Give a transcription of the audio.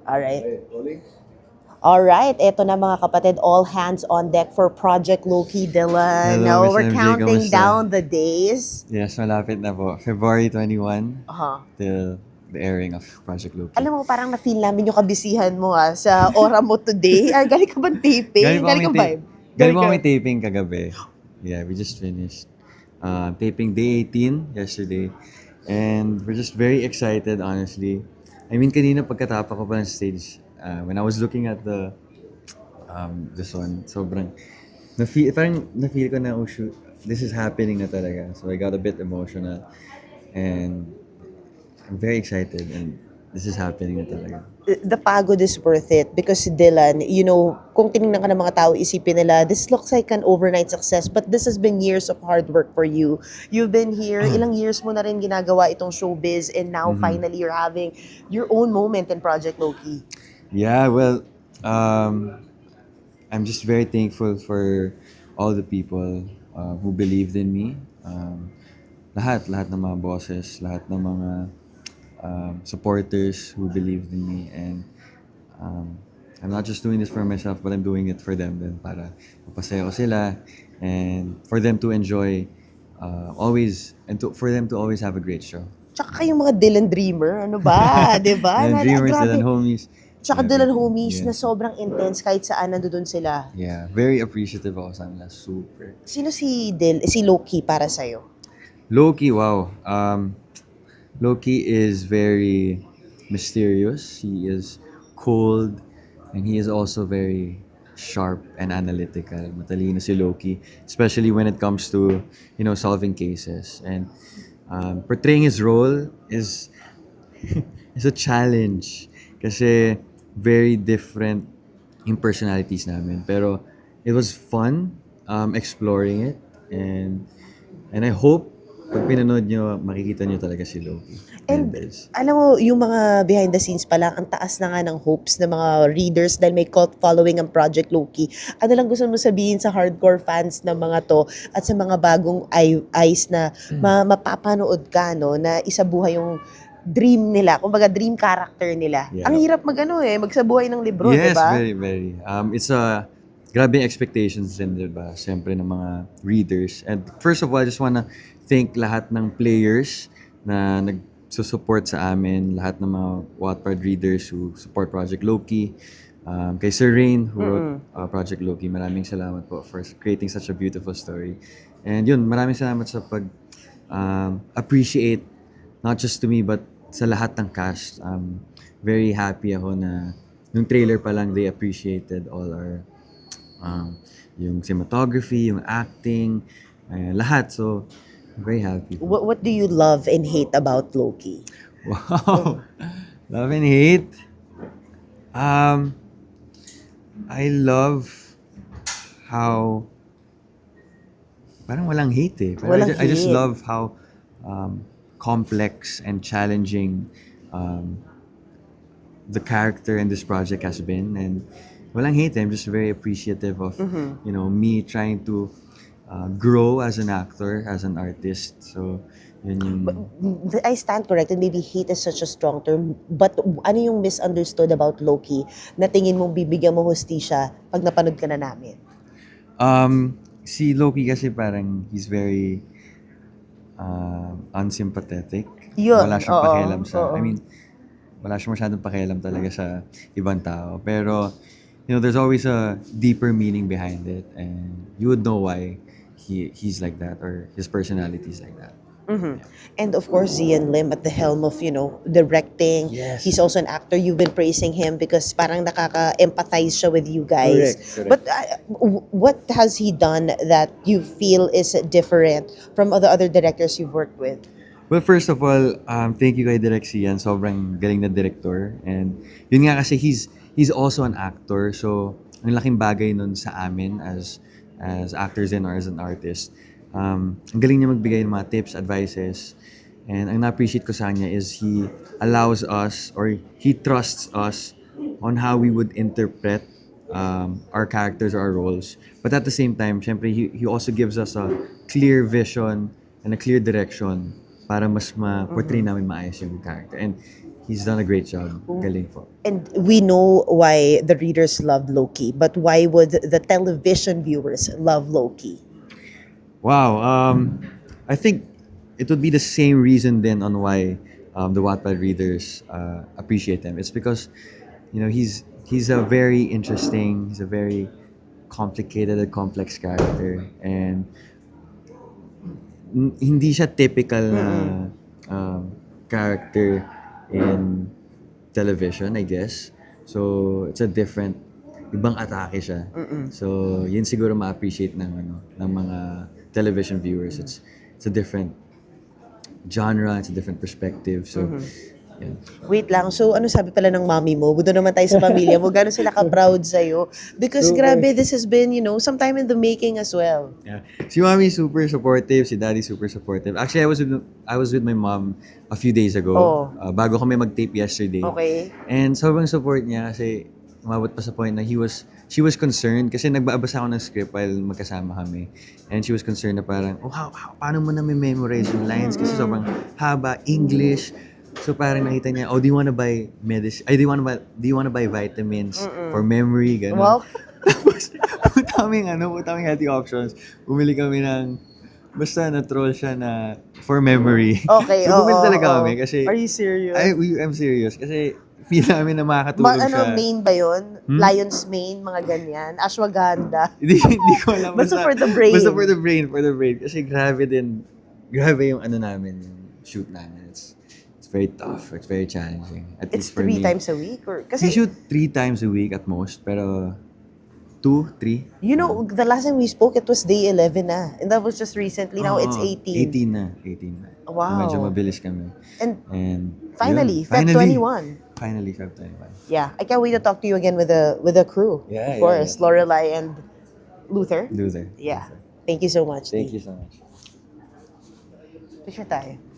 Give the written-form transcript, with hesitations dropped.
Alright. Alright, eto na mga kapatid, all hands on deck for Project Loki, Dylan. Hello, Now Miss we're MJ. counting Kamusta? down the days. Yes, malapit na po. February 21 Aha. till the airing of Project Loki. Alam mo, parang na-feel namin yung kabisihan mo sa aura mo today. Ay, galing ka bang taping? Galing ka vibe? Galing po kami taping kagabi. Yeah, we just finished taping day 18 yesterday. And we're just very excited, honestly. I mean, kanina pagkatapa ko pa ng stage, when I was looking at the song, sobrang, parang na-feel ko na, oh shoot, this is happening na talaga. So I got a bit emotional. And I'm very excited and this is happening na talaga. The pagod is worth it because Dylan, kung tinignan ka ng mga tao, isipin nila, this looks like an overnight success but this has been years of hard work for you. You've been here, ilang years mo na rin ginagawa itong showbiz and now finally you're having your own moment in Project Loki. Yeah, well, I'm just very thankful for all the people who believed in me. Lahat ng mga bosses, lahat ng mga supporters who believed in me. And I'm not just doing this for myself, but I'm doing it for them din para mapasaya ko sila and for them to enjoy always and for them to always have a great show. Tsaka kayong mga Dylan Dreamer, ano ba? Diba? Dylan Dreamers, Grabe. Dylan Homies. Tsaka Yeah, Dylan Homies yeah. na sobrang intense kahit saan nandun sila. Yeah, very appreciative ako sa kanila. Super. Sino si Loki para sa'yo? Loki, wow. Loki is very mysterious. He is cold, and he is also very sharp and analytical. Matalino si Loki, especially when it comes to solving cases and portraying his role is a challenge kasi very different yung personalities namin. Pero it was fun exploring it and I hope pag pinanood nyo, makikita nyo talaga si Loki. And Bez. alam mo, yung mga behind the scenes pa lang, ang taas na nga ng hopes ng mga readers dahil may cult following ang Project Loki. Ano lang gusto mo sabihin sa hardcore fans ng mga to at sa mga bagong eyes na mapapanood ka, no, na isabuhay yung dream nila, kumbaga dream character nila. Yeah. Ang hirap magsabuhay ng libro, Yes, diba? very, very. It's a grabe yung expectations din, diba? Siyempre ng mga readers. And first of all, I just wanna thank lahat ng players na nagsusupport sa amin, lahat ng mga Wattpad readers who support Project Loki. Kay Sir Rain, who wrote Project Loki, maraming salamat po for creating such a beautiful story. And yun, maraming salamat sa appreciate not just to me but sa lahat ng cast. Very happy ako na nung trailer pa lang they appreciated all our yung cinematography, yung acting, lahat. So, I'm very happy. What do you love and hate about Loki? Wow! Love and hate? I love how parang walang hate eh. Parang Walang I just hate. love how complex and challenging the character in this project has been, and walang hate. I'm just very appreciative of me trying to grow as an actor, as an artist. So yun yung I stand corrected, maybe hate is such a strong term, but ano yung misunderstood about Loki na tingin mong bibigyan mo hustisya pag napanood ka na namin? si Loki kasi parang he's very unsympathetic. Yun, Wala siyang oo, pakialam sa, oo. I mean, wala siyang masyadong pakialam talaga sa ibang tao. Pero, there's always a deeper meaning behind it. And you would know why he's like that or his personality is like that. And of course, Zian Lim at the helm of, directing. Yes. He's also an actor. You've been praising him because parang nakaka-empathize siya with you guys. Correct. But what has he done that you feel is different from the other directors you've worked with? Well, first of all, thank you kay Direk Sian. Sobrang galing na director. And yun nga kasi he's also an actor. So, ang laking bagay nun sa amin as actors and or as an artist. Ang galing niya magbigay ng mga tips, advices. And ang na-appreciate ko sa kanya is he allows us or he trusts us on how we would interpret our characters or our roles. But at the same time, syempre, he also gives us a clear vision and a clear direction para mas ma-portray namin maayos yung character. And he's done a great job. Galing po. And we know why the readers love Loki, but why would the television viewers love Loki? Wow. I think it would be the same reason then on why the Wattpad readers appreciate him. It's because, he's a very interesting, he's a very complicated and complex character, and hindi siya typical na character in television, I guess. So it's a different, ibang atake siya. So yun siguro ma-appreciate ng mga television viewers. It's a different genre, it's a different perspective. So yeah. Wait lang, so ano sabi pala ng mommy mo? Budo naman tayo sa pamilya mo. Gano'n sila ka-proud sa'yo? Because grabe, this has been, some time in the making as well. Yeah. Si Mami super supportive, si Daddy super supportive. Actually, I was with my mom a few days ago. Oh. Bago kami mag-tape yesterday. Okay. And sobrang support niya kasi umabot pa sa point na she was concerned kasi nagbabasa ako ng script while magkasama kami. And she was concerned na parang, paano mo na may memorize yung lines? Kasi sobrang haba, English. So parang nakita niya, do you wanna buy medicine? Do you wanna buy vitamins for memory? Ganun. Wow. Tapos, putaming healthy options. Bumili kami ng, basta na-troll siya na for memory. Okay, So bumili talaga oo. kami kasi, Are you serious? I'm serious. Kasi feel namin na makakatulong siya. Main ba yun? Lion's mane, mga ganyan. Ashwagandha. Hindi ko alam. Basta for the brain. Basta for the brain. Kasi grabe yung namin, yung shoot namin. It's very tough. It's very challenging. At It's least for 3 me. times a week? Or, We kasi, shoot 3 times a week at most, pero 2, 3. the last time we spoke, it was day 11 na. And that was just recently. Now it's 18. 18 na. Wow. Medyo mabilis kami. And And finally, yun, Feb 21. Finally, Feb 21. Yeah, I can't wait to talk to you again with the crew. Yeah, Of course, yeah. Lorelai and Luther. Do there. Yeah. Thank you so much. Thank Dee. you so much. Picture tayo.